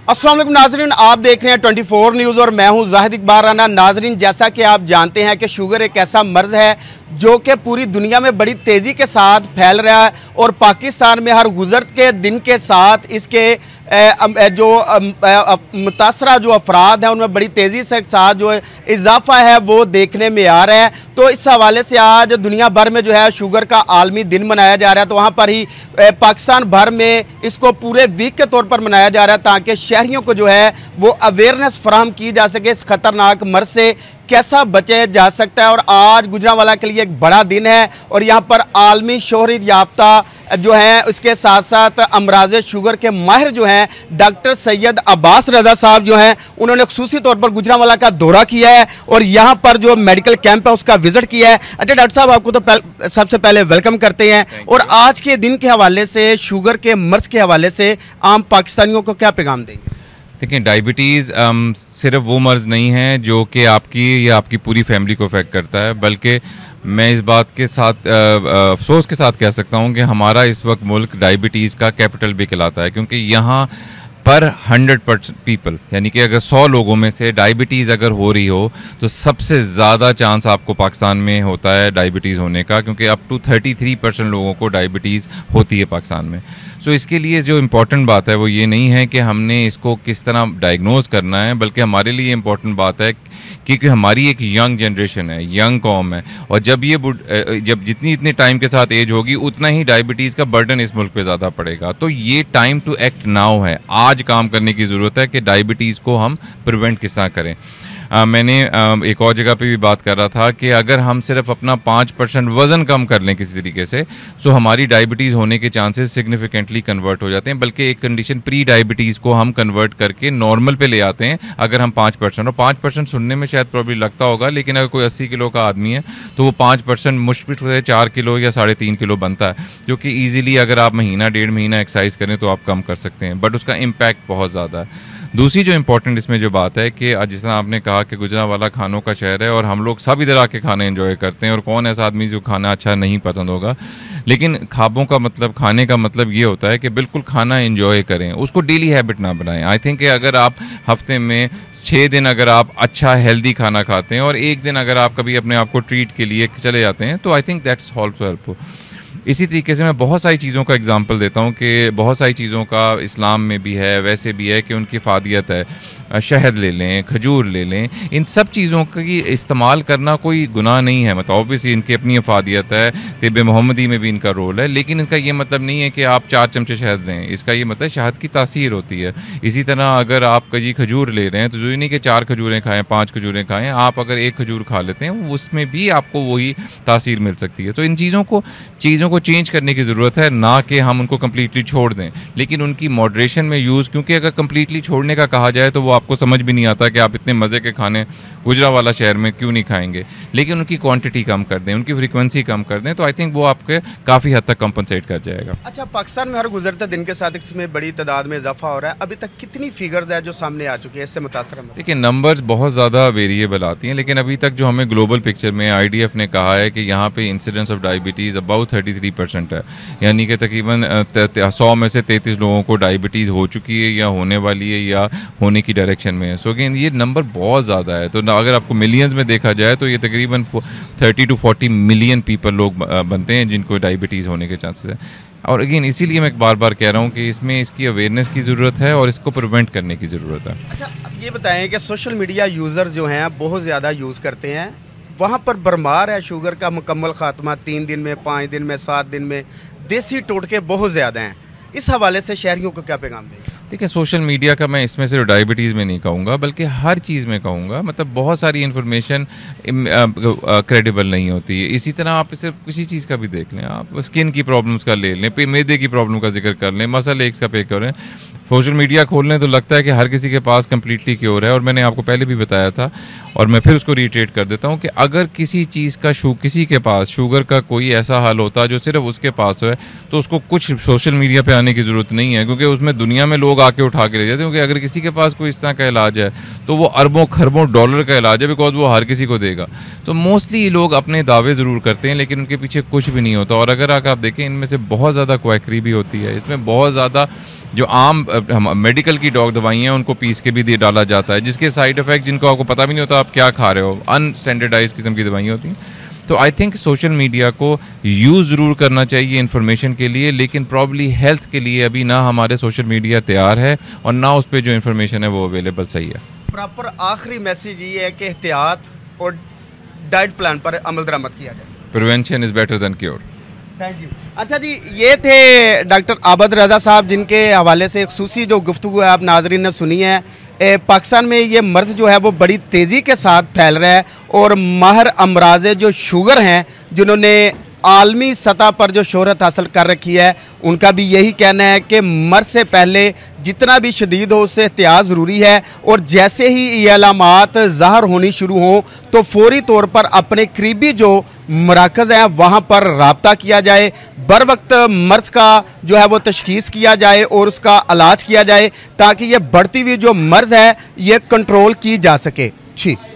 अस्सलाम वालेकुम नाजरीन, आप देख रहे हैं 24 न्यूज़ और मैं हूं जाहिद इकबाल राना। नाजरीन, जैसा कि आप जानते हैं कि शुगर एक ऐसा मर्ज है जो कि पूरी दुनिया में बड़ी तेज़ी के साथ फैल रहा है और पाकिस्तान में हर गुज़रते दिन के साथ इसके जो मुतासरा जो अफराद हैं उनमें बड़ी तेज़ी से साथ जो इजाफा है वो देखने में आ रहा है। तो इस हवाले से आज दुनिया भर में जो है शुगर का आलमी दिन मनाया जा रहा है। तो वहाँ पर ही पाकिस्तान भर में इसको पूरे वीक के तौर पर मनाया जा रहा है ताकि शहरियों को जो है वो अवेयरनेस फराहम की जा सके इस खतरनाक मर्ज से कैसा बचे जा सकता है। और आज गुजरांवाला के लिए एक बड़ा दिन है और यहाँ पर आलमी शोहरत याफ्ता जो है उसके साथ साथ अमराज शुगर के माहिर जो हैं डॉक्टर सैयद अब्बास रजा साहब जो हैं उन्होंने खुसूसी तौर पर गुजरांवाला का दौरा किया है और यहाँ पर जो मेडिकल कैंप है उसका विजिट किया है। अच्छा डॉक्टर साहब, आपको तो सबसे पहले वेलकम करते हैं और आज के दिन के हवाले से शुगर के मर्ज के हवाले से आम पाकिस्तानियों को क्या पैगाम देंगे? देखिए, डायबिटीज़ सिर्फ वो मर्ज़ नहीं है जो कि आपकी या आपकी पूरी फैमिली को अफेक्ट करता है, बल्कि मैं इस बात के साथ अफसोस के साथ कह सकता हूँ कि हमारा इस वक्त मुल्क डायबिटीज़ का कैपिटल भी कहलाता है, क्योंकि यहाँ पर 100% पीपल, यानी कि अगर 100 लोगों में से डायबिटीज़ अगर हो रही हो तो सबसे ज़्यादा चांस आपको पाकिस्तान में होता है डायबिटीज़ होने का, क्योंकि अप टू 33% लोगों को डायबिटीज़ होती है पाकिस्तान में। सो इसके लिए जो इम्पॉर्टेंट बात है वो ये नहीं है कि हमने इसको किस तरह डायग्नोज करना है, बल्कि हमारे लिए इम्पॉर्टेंट बात है क्योंकि हमारी एक यंग जनरेशन है, यंग कौम है, और जब जितनी टाइम के साथ एज होगी उतना ही डायबिटीज़ का बर्डन इस मुल्क पे ज़्यादा पड़ेगा। तो ये टाइम टू एक्ट नाउ है, आज काम करने की ज़रूरत है कि डायबिटीज़ को हम प्रिवेंट किस तरह करें। मैंने एक और जगह पे भी बात कर रहा था कि अगर हम सिर्फ अपना 5% वज़न कम कर लें किसी तरीके से, तो हमारी डायबिटीज़ होने के चांसेस सिग्निफिकेंटली कन्वर्ट हो जाते हैं, बल्कि एक कंडीशन प्री डायबिटीज़ को हम कन्वर्ट करके नॉर्मल पे ले आते हैं अगर हम 5%। और 5% सुनने में शायद प्रॉब्ली लगता होगा, लेकिन अगर कोई 80 किलो का आदमी है तो वो 5% मुश्किल से 4 किलो या 3.5 किलो बनता है, जो कि ईजिली अगर आप महीना 1.5 महीना एक्सरसाइज करें तो आप कम कर सकते हैं, बट उसका इम्पैक्ट बहुत ज़्यादा है। दूसरी जो इम्पोर्टेंट इसमें जो बात है कि जिस तरह आपने कहा कि गुजरांवाला खानों का शहर है और हम लोग सब इधर आके खाना एंजॉय करते हैं, और कौन ऐसा आदमी जो खाना अच्छा नहीं पसंद होगा, लेकिन खाबों का मतलब, खाने का मतलब ये होता है कि बिल्कुल खाना एंजॉय करें, उसको डेली हैबिट ना बनाएं। आई थिंक कि अगर आप हफ्ते में 6 दिन अगर आप अच्छा हेल्दी खाना खाते हैं और एक दिन अगर आप कभी अपने आप को ट्रीट के लिए चले जाते हैं, तो I think that's also helpful. इसी तरीके से मैं बहुत सारी चीज़ों का एग्जांपल देता हूँ कि बहुत सारी चीज़ों का इस्लाम में भी है, वैसे भी है कि उनकी फ़ादियत है। शहद ले लें, खजूर ले लें, इन सब चीज़ों की इस्तेमाल करना कोई गुनाह नहीं है। मतलब ऑब्वियसली इनकी अपनी अफादियत है, तिब मोहम्मदी में भी इनका रोल है, लेकिन इसका ये मतलब नहीं है कि आप 4 चमचे शहद लें। इसका ये मतलब शहद की तासीर होती है। इसी तरह अगर आप कभी खजूर ले रहे हैं तो जो नहीं कि 4 खजूरें खाएँ, 5 खजूरें खाएँ, आप अगर 1 खजूर खा लेते हैं उसमें भी आपको वही तासीर मिल सकती है। तो इन चीज़ों को चेंज करने की ज़रूरत है, ना कि हम उनको कम्प्लीटली छोड़ दें, लेकिन उनकी मॉडरेशन में यूज़, क्योंकि अगर कम्प्लीटली छोड़ने का कहा जाए तो वो आपको समझ भी नहीं आता कि आप इतने मज़े के खाने गुजरांवाला शहर में क्यों नहीं खाएंगे, लेकिन उनकी क्वांटिटी कम कर दें, उनकी फ्रीक्वेंसी कम कर दें, तो आई थिंक वो आपके काफ़ी हद तक कंपनसेट कर जाएगा। अच्छा, पाकिस्तान में हर गुजरते दिन के साथ इसमें बड़ी तादाद में इजाफा हो रहा है, अभी तक कितनी फिगर्स है जो सामने आ चुकी है इससे मुतासर? देखिए, नंबर्स बहुत ज़्यादा वेरिएबल आती हैं, लेकिन अभी तक जो हमें ग्लोबल पिक्चर में IDF ने कहा है कि यहाँ पे इंसिडेंस ऑफ डायबिटीज़ अबाउट 33% है, यानी कि तकरीबन 100 में से 33 लोगों को डायबिटीज़ हो चुकी है या होने वाली है या होने की डायरेक्शन में है। सो अगेन ये नंबर बहुत ज़्यादा है, तो अगर आपको मिलियंस में देखा जाए तो ये तकरीबन 30 to 40 मिलियन पीपल लोग बनते हैं जिनको डायबिटीज़ होने के चांसेस है। और अगेन इसीलिए मैं बार बार कह रहा हूँ कि इसमें इसकी अवेयरनेस की ज़रूरत है और इसको प्रिवेंट करने की ज़रूरत है। अच्छा, अब ये बताएं कि सोशल मीडिया यूज़र जो हैं बहुत ज़्यादा यूज़ करते हैं, वहाँ पर भरमार है शुगर का मुकम्मल खात्मा 3 दिन में, 5 दिन में, 7 दिन में, देसी टोटके बहुत ज़्यादा हैं। इस हवाले से शहरियों को क्या पैगाम दें? देखिए, सोशल मीडिया का मैं इसमें सिर्फ डायबिटीज़ में नहीं कहूँगा, बल्कि हर चीज़ में कहूँगा। मतलब बहुत सारी इन्फॉर्मेशन क्रेडिबल नहीं होती है। इसी तरह आप सिर्फ किसी चीज़ का भी देख लें, आप स्किन की प्रॉब्लम्स का ले लें, मैदे की प्रॉब्लम का जिक्र कर लें, मसल एक्स का पे करें, सोशल मीडिया खोल लें तो लगता है कि हर किसी के पास कम्प्लीटली क्योर है। और मैंने आपको पहले भी बताया था और मैं फिर उसको रिट्रेट कर देता हूँ कि अगर किसी चीज़ का किसी के पास शुगर का कोई ऐसा हल होता जो सिर्फ उसके पास है, तो उसको कुछ सोशल मीडिया पे आने की ज़रूरत नहीं है, क्योंकि उसमें दुनिया में लोग लोग आके उठा के ले जाते हैं, क्योंकि अगर किसी के पास कोई इस तरह का इलाज है तो वो अरबों खरबों डॉलर का इलाज है, बिकॉज वो हर किसी को देगा। तो मोस्टली लोग अपने दावे ज़रूर करते हैं लेकिन उनके पीछे कुछ भी नहीं होता। और अगर आप देखें, इनमें से बहुत ज़्यादा क्वैकरी भी होती है, इसमें बहुत ज़्यादा जो आम मेडिकल की दवाइयाँ हैं उनको पीस के भी दे डाला जाता है, जिसके साइड इफेक्ट जिनको आपको पता भी नहीं होता आप क्या खा रहे हो, अनस्टैंडर्डाइज किस्म की दवाइयाँ होती हैं। तो आई थिंक सोशल मीडिया को यूज़ ज़रूर करना चाहिए इन्फॉर्मेशन के लिए, लेकिन प्रॉब्ली हेल्थ के लिए अभी ना हमारे सोशल मीडिया तैयार है और ना उस पर जो इन्फॉर्मेशन है वो अवेलेबल सही है। प्रॉपर आखिरी मैसेज ये है कि एहतियात और डाइट प्लान पर अमल दरामद किया जाए। Prevention is better than cure. Thank you. अच्छा जी, ये थे डॉक्टर आबद रज़ा साहब, जिनके हवाले से खुसूसी जो गुफ्तगू है आप नाजरीन ने सुनी है। पाकिस्तान में ये मर्ज़ जो है वो बड़ी तेज़ी के साथ फैल रहा है और माहिर अमराज़ जो शुगर हैं, जिन्होंने आलमी सतह पर जो शोहरत हासिल कर रखी है, उनका भी यही कहना है कि मर्ज़ से पहले जितना भी शदीद हो उससे एहतियात ज़रूरी है, और जैसे ही ये अलामात ज़ाहिर होनी शुरू हों तो फौरी तौर पर अपने करीबी जो मराकज़ हैं वहाँ पर रब्ता किया जाए, बर वक्त मर्ज़ का जो है वो तशखीस किया जाए और उसका इलाज किया जाए, ताकि ये बढ़ती हुई जो मर्ज़ है ये कंट्रोल की जा सके। जी।